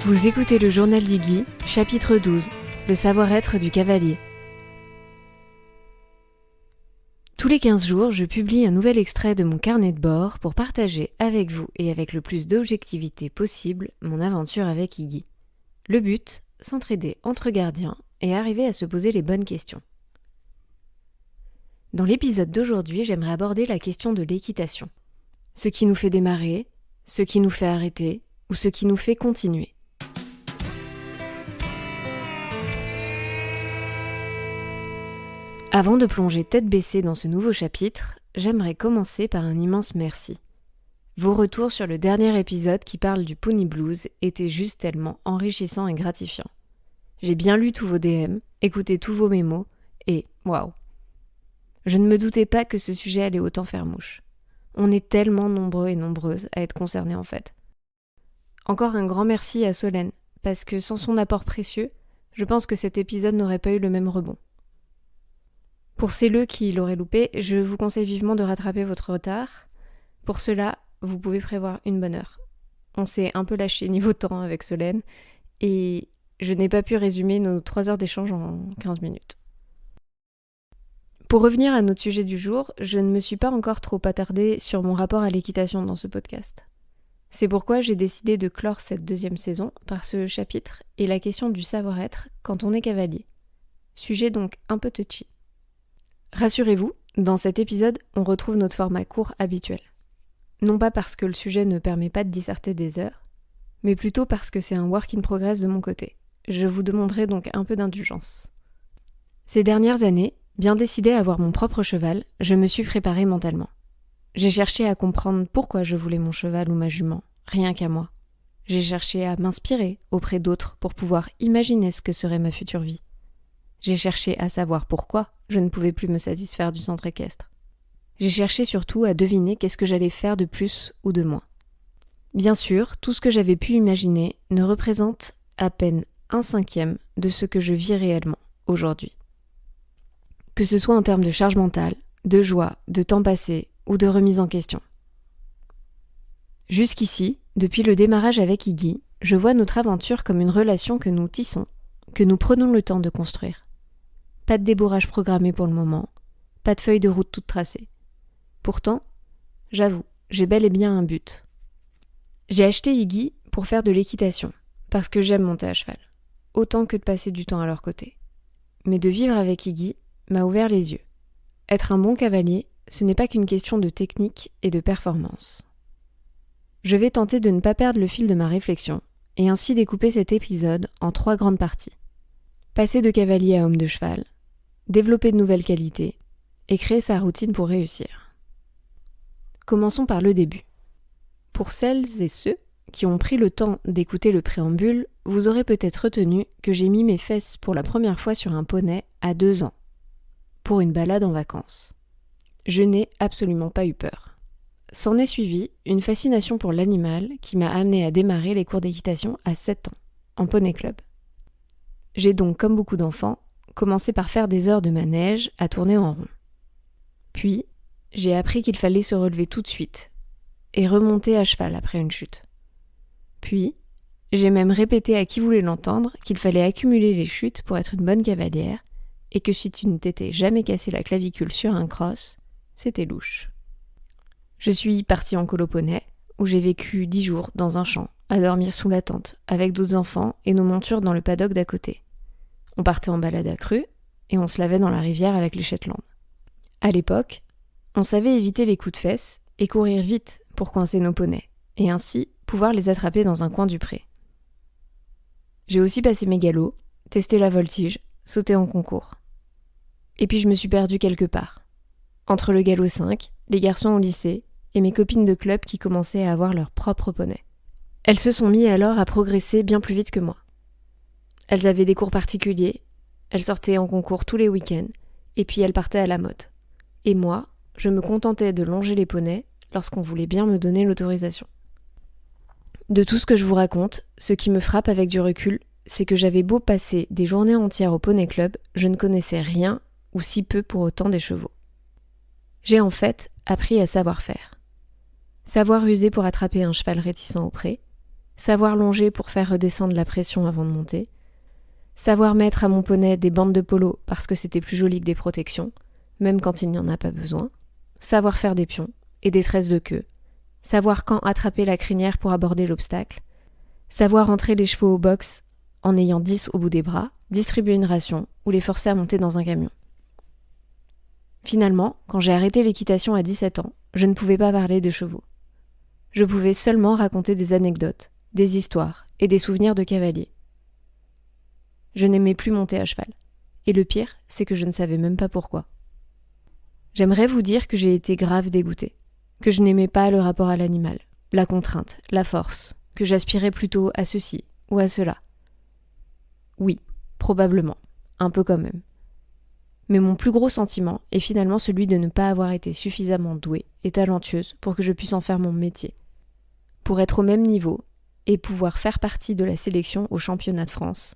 Vous écoutez le journal d'Iggy, chapitre 12, le savoir-être du cavalier. Tous les 15 jours, je publie un nouvel extrait de mon carnet de bord pour partager avec vous et avec le plus d'objectivité possible mon aventure avec Iggy. Le but, s'entraider entre gardiens et arriver à se poser les bonnes questions. Dans l'épisode d'aujourd'hui, j'aimerais aborder la question de l'équitation. Ce qui nous fait démarrer, ce qui nous fait arrêter ou ce qui nous fait continuer. Avant de plonger tête baissée dans ce nouveau chapitre, j'aimerais commencer par un immense merci. Vos retours sur le dernier épisode qui parle du Pony Blues étaient juste tellement enrichissants et gratifiants. J'ai bien lu tous vos DM, écouté tous vos mémos, et waouh! Je ne me doutais pas que ce sujet allait autant faire mouche. On est tellement nombreux et nombreuses à être concernés en fait. Encore un grand merci à Solène, parce que sans son apport précieux, je pense que cet épisode n'aurait pas eu le même rebond. Pour celles qui l'auraient loupé, je vous conseille vivement de rattraper votre retard. Pour cela, vous pouvez prévoir une bonne heure. On s'est un peu lâché niveau temps avec Solène et je n'ai pas pu résumer nos 3 heures d'échange en 15 minutes. Pour revenir à notre sujet du jour, je ne me suis pas encore trop attardée sur mon rapport à l'équitation dans ce podcast. C'est pourquoi j'ai décidé de clore cette 2e saison par ce chapitre et la question du savoir-être quand on est cavalier. Sujet donc un peu touchy. Rassurez-vous, dans cet épisode, on retrouve notre format court habituel. Non pas parce que le sujet ne permet pas de disserter des heures, mais plutôt parce que c'est un work in progress de mon côté. Je vous demanderai donc un peu d'indulgence. Ces dernières années, bien décidée à avoir mon propre cheval, je me suis préparée mentalement. J'ai cherché à comprendre pourquoi je voulais mon cheval ou ma jument, rien qu'à moi. J'ai cherché à m'inspirer auprès d'autres pour pouvoir imaginer ce que serait ma future vie. J'ai cherché à savoir pourquoi je ne pouvais plus me satisfaire du centre équestre. J'ai cherché surtout à deviner qu'est-ce que j'allais faire de plus ou de moins. Bien sûr, tout ce que j'avais pu imaginer ne représente à peine 1/5 de ce que je vis réellement aujourd'hui. Que ce soit en termes de charge mentale, de joie, de temps passé ou de remise en question. Jusqu'ici, depuis le démarrage avec Iggy, je vois notre aventure comme une relation que nous tissons, que nous prenons le temps de construire. Pas de débourrage programmé pour le moment, pas de feuille de route toute tracée. Pourtant, j'avoue, j'ai bel et bien un but. J'ai acheté Iggy pour faire de l'équitation, parce que j'aime monter à cheval, autant que de passer du temps à leur côté. Mais de vivre avec Iggy m'a ouvert les yeux. Être un bon cavalier, ce n'est pas qu'une question de technique et de performance. Je vais tenter de ne pas perdre le fil de ma réflexion, et ainsi découper cet épisode en 3 grandes parties. Passer de cavalier à homme de cheval, développer de nouvelles qualités et créer sa routine pour réussir. Commençons par le début. Pour celles et ceux qui ont pris le temps d'écouter le préambule, vous aurez peut-être retenu que j'ai mis mes fesses pour la première fois sur un poney à 2 ans, pour une balade en vacances. Je n'ai absolument pas eu peur. S'en est suivi une fascination pour l'animal qui m'a amenée à démarrer les cours d'équitation à 7 ans, en poney club. J'ai donc, comme beaucoup d'enfants, commencé par faire des heures de manège à tourner en rond. Puis, j'ai appris qu'il fallait se relever tout de suite et remonter à cheval après une chute. Puis, j'ai même répété à qui voulait l'entendre qu'il fallait accumuler les chutes pour être une bonne cavalière et que si tu ne t'étais jamais cassé la clavicule sur un cross, c'était louche. Je suis partie en colo poney, où j'ai vécu 10 jours dans un champ, à dormir sous la tente, avec d'autres enfants et nos montures dans le paddock d'à côté. On partait en balade à crue, et on se lavait dans la rivière avec les Shetland. À l'époque, on savait éviter les coups de fesses et courir vite pour coincer nos poneys, et ainsi pouvoir les attraper dans un coin du pré. J'ai aussi passé mes galops, testé la voltige, sauté en concours. Et puis je me suis perdue quelque part. Entre le galop 5, les garçons au lycée, et mes copines de club qui commençaient à avoir leur propre poney. Elles se sont mises alors à progresser bien plus vite que moi. Elles avaient des cours particuliers, elles sortaient en concours tous les week-ends, et puis elles partaient à la mode. Et moi, je me contentais de longer les poneys lorsqu'on voulait bien me donner l'autorisation. De tout ce que je vous raconte, ce qui me frappe avec du recul, c'est que j'avais beau passer des journées entières au poney club, je ne connaissais rien ou si peu pour autant des chevaux. J'ai en fait appris à savoir faire. Savoir user pour attraper un cheval réticent au pré, savoir longer pour faire redescendre la pression avant de monter, savoir mettre à mon poney des bandes de polo parce que c'était plus joli que des protections, même quand il n'y en a pas besoin, savoir faire des pions et des tresses de queue, savoir quand attraper la crinière pour aborder l'obstacle, savoir entrer les chevaux au box en ayant 10 au bout des bras, distribuer une ration ou les forcer à monter dans un camion. Finalement, quand j'ai arrêté l'équitation à 17 ans, je ne pouvais pas parler de chevaux. Je pouvais seulement raconter des anecdotes, des histoires et des souvenirs de cavaliers. Je n'aimais plus monter à cheval. Et le pire, c'est que je ne savais même pas pourquoi. J'aimerais vous dire que j'ai été grave dégoûtée, que je n'aimais pas le rapport à l'animal, la contrainte, la force, que j'aspirais plutôt à ceci ou à cela. Oui, probablement, un peu quand même. Mais mon plus gros sentiment est finalement celui de ne pas avoir été suffisamment douée et talentueuse pour que je puisse en faire mon métier. Pour être au même niveau et pouvoir faire partie de la sélection au championnat de France,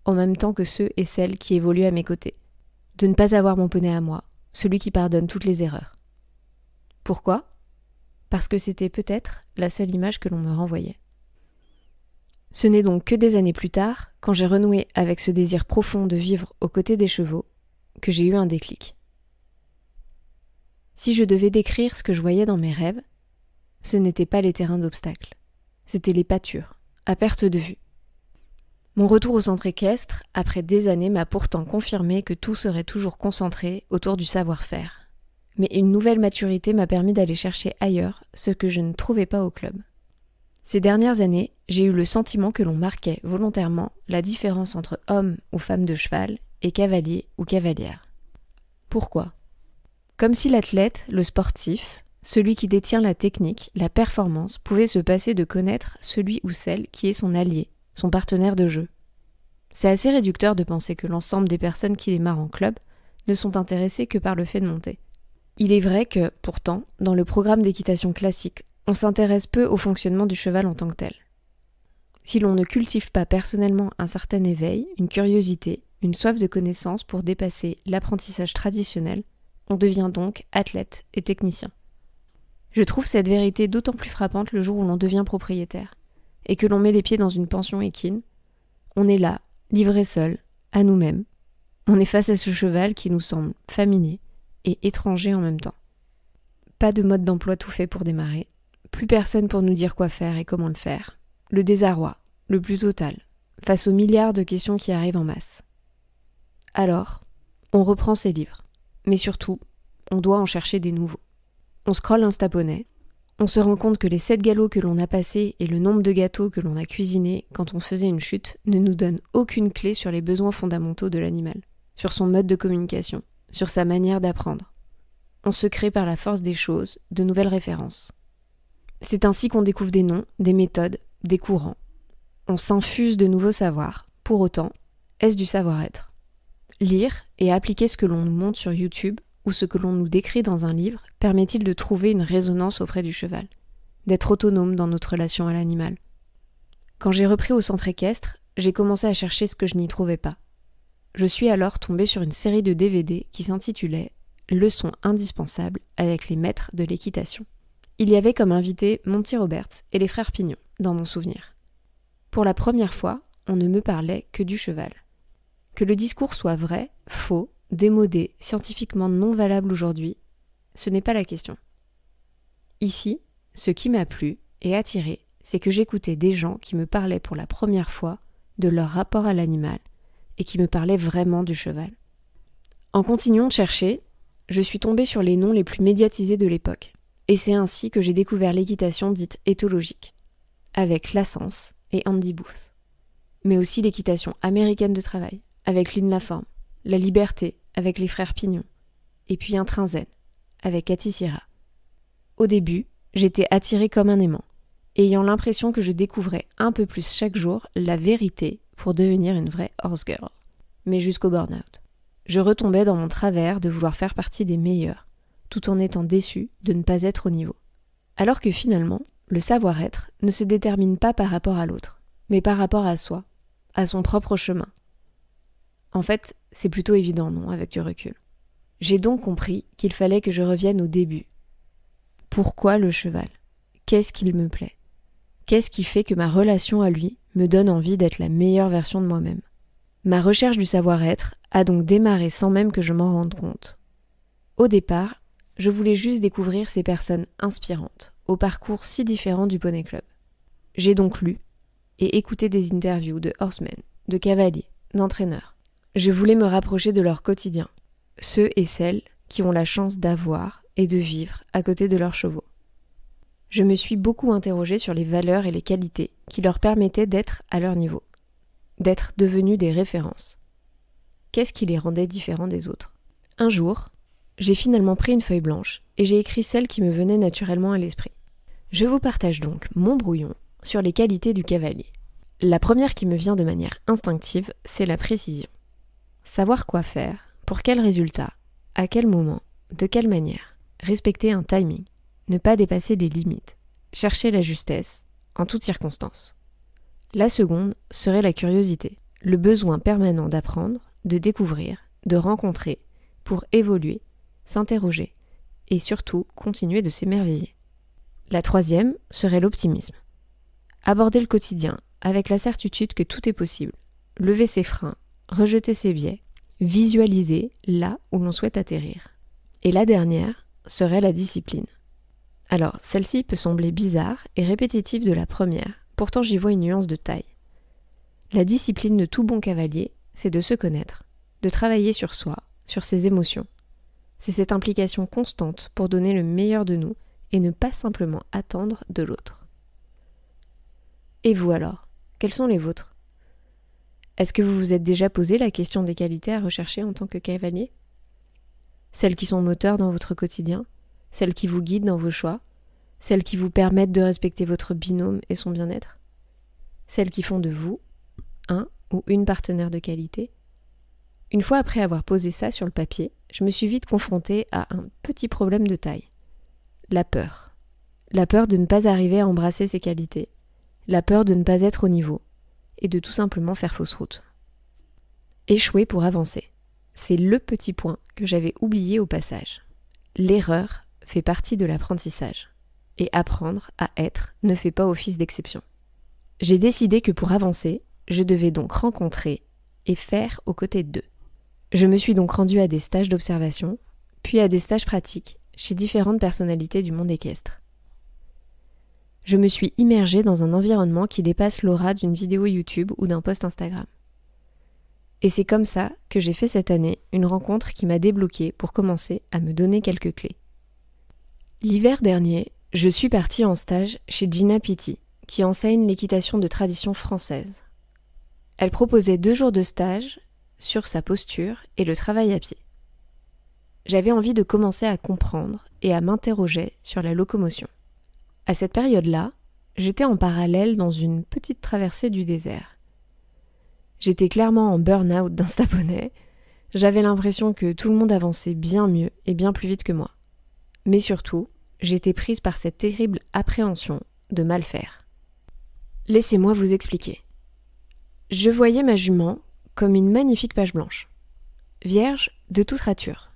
en même temps que ceux et celles qui évoluent à mes côtés. De ne pas avoir mon poney à moi, celui qui pardonne toutes les erreurs. Pourquoi ? Parce que c'était peut-être la seule image que l'on me renvoyait. Ce n'est donc que des années plus tard, quand j'ai renoué avec ce désir profond de vivre aux côtés des chevaux, que j'ai eu un déclic. Si je devais décrire ce que je voyais dans mes rêves, ce n'étaient pas les terrains d'obstacles, c'étaient les pâtures, à perte de vue. Mon retour au centre équestre, après des années, m'a pourtant confirmé que tout serait toujours concentré autour du savoir-faire. Mais une nouvelle maturité m'a permis d'aller chercher ailleurs ce que je ne trouvais pas au club. Ces dernières années, j'ai eu le sentiment que l'on marquait volontairement la différence entre homme ou femme de cheval et cavalier ou cavalière. Pourquoi ? Comme si l'athlète, le sportif, celui qui détient la technique, la performance, pouvait se passer de connaître celui ou celle qui est son allié, son partenaire de jeu. C'est assez réducteur de penser que l'ensemble des personnes qui démarrent en club ne sont intéressées que par le fait de monter. Il est vrai que, pourtant, dans le programme d'équitation classique, on s'intéresse peu au fonctionnement du cheval en tant que tel. Si l'on ne cultive pas personnellement un certain éveil, une curiosité, une soif de connaissance pour dépasser l'apprentissage traditionnel, on devient donc athlète et technicien. Je trouve cette vérité d'autant plus frappante le jour où l'on devient propriétaire, et que l'on met les pieds dans une pension équine. On est là, livré seul, à nous-mêmes. On est face à ce cheval qui nous semble familier et étranger en même temps. Pas de mode d'emploi tout fait pour démarrer, plus personne pour nous dire quoi faire et comment le faire. Le désarroi, le plus total, face aux milliards de questions qui arrivent en masse. Alors, on reprend ses livres, mais surtout, on doit en chercher des nouveaux. On scrolle Instaponey, on se rend compte que les 7 galops que l'on a passés et le nombre de gâteaux que l'on a cuisinés quand on faisait une chute ne nous donnent aucune clé sur les besoins fondamentaux de l'animal, sur son mode de communication, sur sa manière d'apprendre. On se crée par la force des choses de nouvelles références. C'est ainsi qu'on découvre des noms, des méthodes, des courants. On s'infuse de nouveaux savoirs. Pour autant, est-ce du savoir-être ? Lire et appliquer ce que l'on nous montre sur YouTube ou ce que l'on nous décrit dans un livre permet-il de trouver une résonance auprès du cheval, d'être autonome dans notre relation à l'animal ? Quand j'ai repris au centre équestre, j'ai commencé à chercher ce que je n'y trouvais pas. Je suis alors tombée sur une série de DVD qui s'intitulait « Leçons indispensables avec les maîtres de l'équitation ». Il y avait comme invités Monty Roberts et les frères Pignon, dans mon souvenir. Pour la première fois, on ne me parlait que du cheval. Que le discours soit vrai, faux, démodé, scientifiquement non valable aujourd'hui, ce n'est pas la question. Ici, ce qui m'a plu et attiré, c'est que j'écoutais des gens qui me parlaient pour la première fois de leur rapport à l'animal et qui me parlaient vraiment du cheval. En continuant de chercher, je suis tombée sur les noms les plus médiatisés de l'époque. Et c'est ainsi que j'ai découvert l'équitation dite éthologique, avec Lassens et Andy Booth. Mais aussi l'équitation américaine de travail, avec Lynn Laforme, la liberté, avec les frères Pignon, et puis un train zen, avec Cathy Sierra. Au début, j'étais attirée comme un aimant, ayant l'impression que je découvrais un peu plus chaque jour la vérité pour devenir une vraie horse girl, mais jusqu'au burn-out. Je retombais dans mon travers de vouloir faire partie des meilleurs, tout en étant déçue de ne pas être au niveau. Alors que finalement, le savoir-être ne se détermine pas par rapport à l'autre, mais par rapport à soi, à son propre chemin. En fait, c'est plutôt évident, non, avec du recul. J'ai donc compris qu'il fallait que je revienne au début. Pourquoi le cheval ? Qu'est-ce qu'il me plaît ? Qu'est-ce qui fait que ma relation à lui me donne envie d'être la meilleure version de moi-même? Ma recherche du savoir-être a donc démarré sans même que je m'en rende compte. Au départ, je voulais juste découvrir ces personnes inspirantes, au parcours si différent du Poney Club. J'ai donc lu et écouté des interviews de horsemen, de cavaliers, d'entraîneurs. Je voulais me rapprocher de leur quotidien, ceux et celles qui ont la chance d'avoir et de vivre à côté de leurs chevaux. Je me suis beaucoup interrogée sur les valeurs et les qualités qui leur permettaient d'être à leur niveau, d'être devenus des références. Qu'est-ce qui les rendait différents des autres? Un jour, j'ai finalement pris une feuille blanche et j'ai écrit celles qui me venaient naturellement à l'esprit. Je vous partage donc mon brouillon sur les qualités du cavalier. La première qui me vient de manière instinctive, c'est la précision. Savoir quoi faire, pour quel résultat, à quel moment, de quelle manière, respecter un timing, ne pas dépasser les limites, chercher la justesse, en toutes circonstances. La seconde serait la curiosité, le besoin permanent d'apprendre, de découvrir, de rencontrer, pour évoluer, s'interroger, et surtout continuer de s'émerveiller. La troisième serait l'optimisme. Aborder le quotidien avec la certitude que tout est possible, lever ses freins, rejeter ses biais, visualiser là où l'on souhaite atterrir. Et la dernière serait la discipline. Alors, celle-ci peut sembler bizarre et répétitive de la première, pourtant j'y vois une nuance de taille. La discipline de tout bon cavalier, c'est de se connaître, de travailler sur soi, sur ses émotions. C'est cette implication constante pour donner le meilleur de nous et ne pas simplement attendre de l'autre. Et vous alors, quelles sont les vôtres? Est-ce que vous vous êtes déjà posé la question des qualités à rechercher en tant que cavalier? Celles qui sont moteurs dans votre quotidien? Celles qui vous guident dans vos choix? Celles qui vous permettent de respecter votre binôme et son bien-être? Celles qui font de vous un ou une partenaire de qualité? Une fois après avoir posé ça sur le papier, je me suis vite confrontée à un petit problème de taille. La peur. La peur de ne pas arriver à embrasser ses qualités. La peur de ne pas être au niveau. Et de tout simplement faire fausse route. Échouer pour avancer. C'est le petit point que j'avais oublié au passage. L'erreur fait partie de l'apprentissage. Et apprendre à être ne fait pas office d'exception. J'ai décidé que pour avancer, je devais donc rencontrer et faire aux côtés d'eux. Je me suis donc rendue à des stages d'observation, puis à des stages pratiques chez différentes personnalités du monde équestre. Je me suis immergée dans un environnement qui dépasse l'aura d'une vidéo YouTube ou d'un post Instagram. Et c'est comme ça que j'ai fait cette année une rencontre qui m'a débloquée pour commencer à me donner quelques clés. L'hiver dernier, je suis partie en stage chez Gina Pitti, qui enseigne l'équitation de tradition française. Elle proposait 2 jours de stage sur sa posture et le travail à pied. J'avais envie de commencer à comprendre et à m'interroger sur la locomotion. À cette période-là, j'étais en parallèle dans une petite traversée du désert. J'étais clairement en burn-out d'Instaponey. J'avais l'impression que tout le monde avançait bien mieux et bien plus vite que moi. Mais surtout, j'étais prise par cette terrible appréhension de mal faire. Laissez-moi vous expliquer. Je voyais ma jument comme une magnifique page blanche, vierge de toute rature.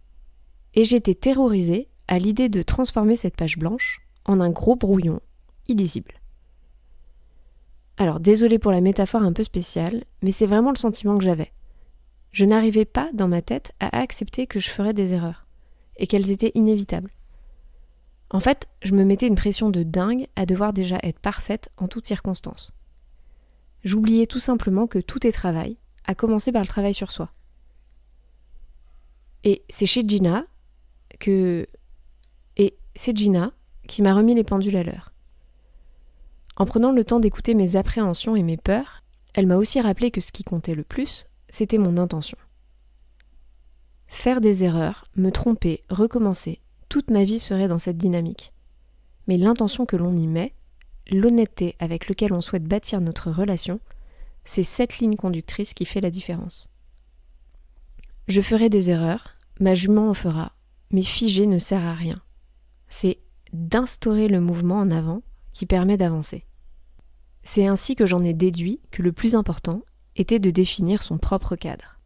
Et j'étais terrorisée à l'idée de transformer cette page blanche en un gros brouillon, illisible. Alors, désolée pour la métaphore un peu spéciale, mais c'est vraiment le sentiment que j'avais. Je n'arrivais pas, dans ma tête, à accepter que je ferais des erreurs, et qu'elles étaient inévitables. En fait, je me mettais une pression de dingue à devoir déjà être parfaite en toutes circonstances. J'oubliais tout simplement que tout est travail, à commencer par le travail sur soi. Et c'est Gina qui m'a remis les pendules à l'heure. En prenant le temps d'écouter mes appréhensions et mes peurs, elle m'a aussi rappelé que ce qui comptait le plus, c'était mon intention. Faire des erreurs, me tromper, recommencer, toute ma vie serait dans cette dynamique. Mais l'intention que l'on y met, l'honnêteté avec laquelle on souhaite bâtir notre relation, c'est cette ligne conductrice qui fait la différence. Je ferai des erreurs, ma jument en fera, mais figer ne sert à rien. C'est d'instaurer le mouvement en avant qui permet d'avancer. C'est ainsi que j'en ai déduit que le plus important était de définir son propre cadre.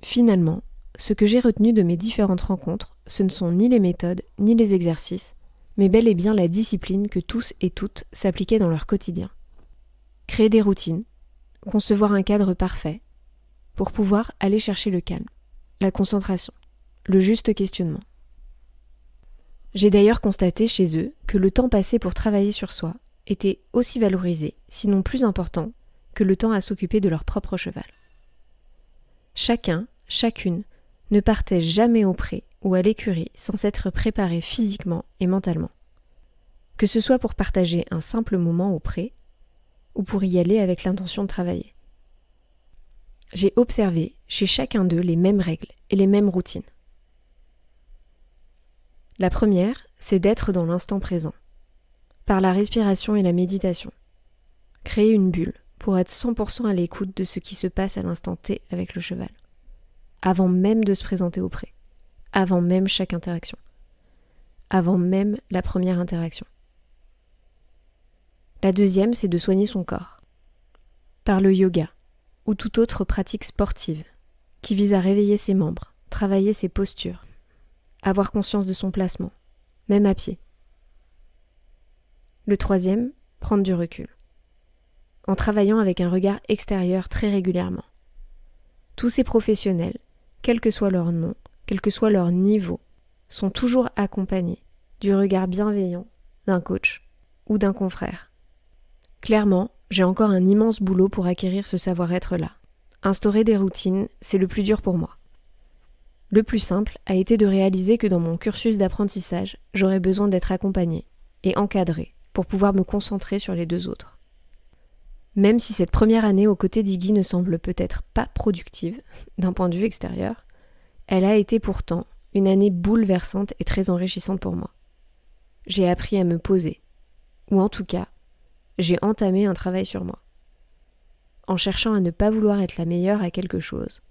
Finalement, ce que j'ai retenu de mes différentes rencontres, ce ne sont ni les méthodes ni les exercices, mais bel et bien la discipline que tous et toutes s'appliquaient dans leur quotidien. Créer des routines, concevoir un cadre parfait, pour pouvoir aller chercher le calme, la concentration, le juste questionnement. J'ai d'ailleurs constaté chez eux que le temps passé pour travailler sur soi était aussi valorisé, sinon plus important, que le temps à s'occuper de leur propre cheval. Chacun, chacune, ne partait jamais au pré ou à l'écurie sans s'être préparé physiquement et mentalement. Que ce soit pour partager un simple moment au pré, ou pour y aller avec l'intention de travailler. J'ai observé chez chacun d'eux les mêmes règles et les mêmes routines. La première, c'est d'être dans l'instant présent, par la respiration et la méditation. Créer une bulle pour être 100% à l'écoute de ce qui se passe à l'instant T avec le cheval, avant même de se présenter au pré, avant même chaque interaction, avant même la première interaction. La deuxième, c'est de soigner son corps, par le yoga ou toute autre pratique sportive qui vise à réveiller ses membres, travailler ses postures, avoir conscience de son placement, même à pied. Le troisième, prendre du recul, en travaillant avec un regard extérieur très régulièrement. Tous ces professionnels, quel que soit leur nom, quel que soit leur niveau, sont toujours accompagnés du regard bienveillant d'un coach ou d'un confrère. Clairement, j'ai encore un immense boulot pour acquérir ce savoir-être-là. Instaurer des routines, c'est le plus dur pour moi. Le plus simple a été de réaliser que dans mon cursus d'apprentissage, j'aurais besoin d'être accompagnée et encadrée pour pouvoir me concentrer sur les deux autres. Même si cette première année aux côtés d'Iggy ne semble peut-être pas productive d'un point de vue extérieur, elle a été pourtant une année bouleversante et très enrichissante pour moi. J'ai appris à me poser, ou en tout cas, j'ai entamé un travail sur moi. En cherchant à ne pas vouloir être la meilleure à quelque chose,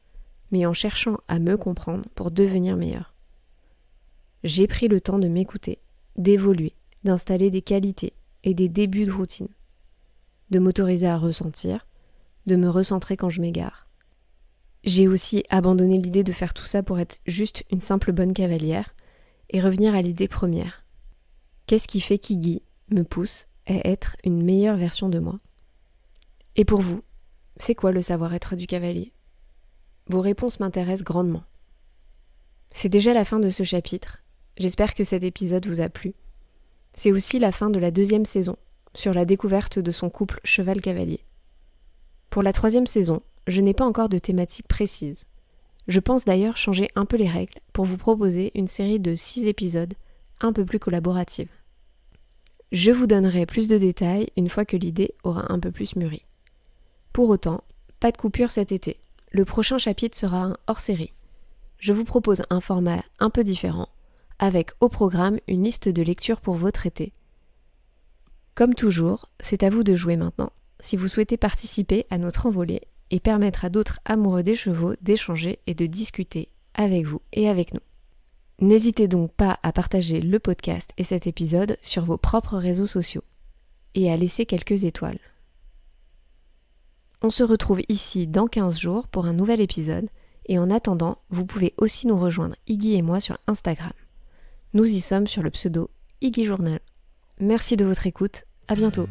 mais en cherchant à me comprendre pour devenir meilleure. J'ai pris le temps de m'écouter, d'évoluer, d'installer des qualités et des débuts de routine, de m'autoriser à ressentir, de me recentrer quand je m'égare. J'ai aussi abandonné l'idée de faire tout ça pour être juste une simple bonne cavalière et revenir à l'idée première. Qu'est-ce qui fait qu'Iggy me pousse à être une meilleure version de moi? Et pour vous, c'est quoi le savoir-être du cavalier? Vos réponses m'intéressent grandement. C'est déjà la fin de ce chapitre. J'espère que cet épisode vous a plu. C'est aussi la fin de la 2e saison, sur la découverte de son couple cheval-cavalier. Pour la 3e saison, je n'ai pas encore de thématique précise. Je pense d'ailleurs changer un peu les règles pour vous proposer une série de 6 épisodes un peu plus collaborative. Je vous donnerai plus de détails une fois que l'idée aura un peu plus mûri. Pour autant, pas de coupure cet été. Le prochain chapitre sera un hors-série. Je vous propose un format un peu différent, avec au programme une liste de lectures pour votre été. Comme toujours, c'est à vous de jouer maintenant, si vous souhaitez participer à notre envolée et permettre à d'autres amoureux des chevaux d'échanger et de discuter avec vous et avec nous. N'hésitez donc pas à partager le podcast et cet épisode sur vos propres réseaux sociaux et à laisser quelques étoiles. On se retrouve ici dans 15 jours pour un nouvel épisode et en attendant, vous pouvez aussi nous rejoindre Iggy et moi sur Instagram. Nous y sommes sur le pseudo Iggy Journal. Merci de votre écoute, à bientôt.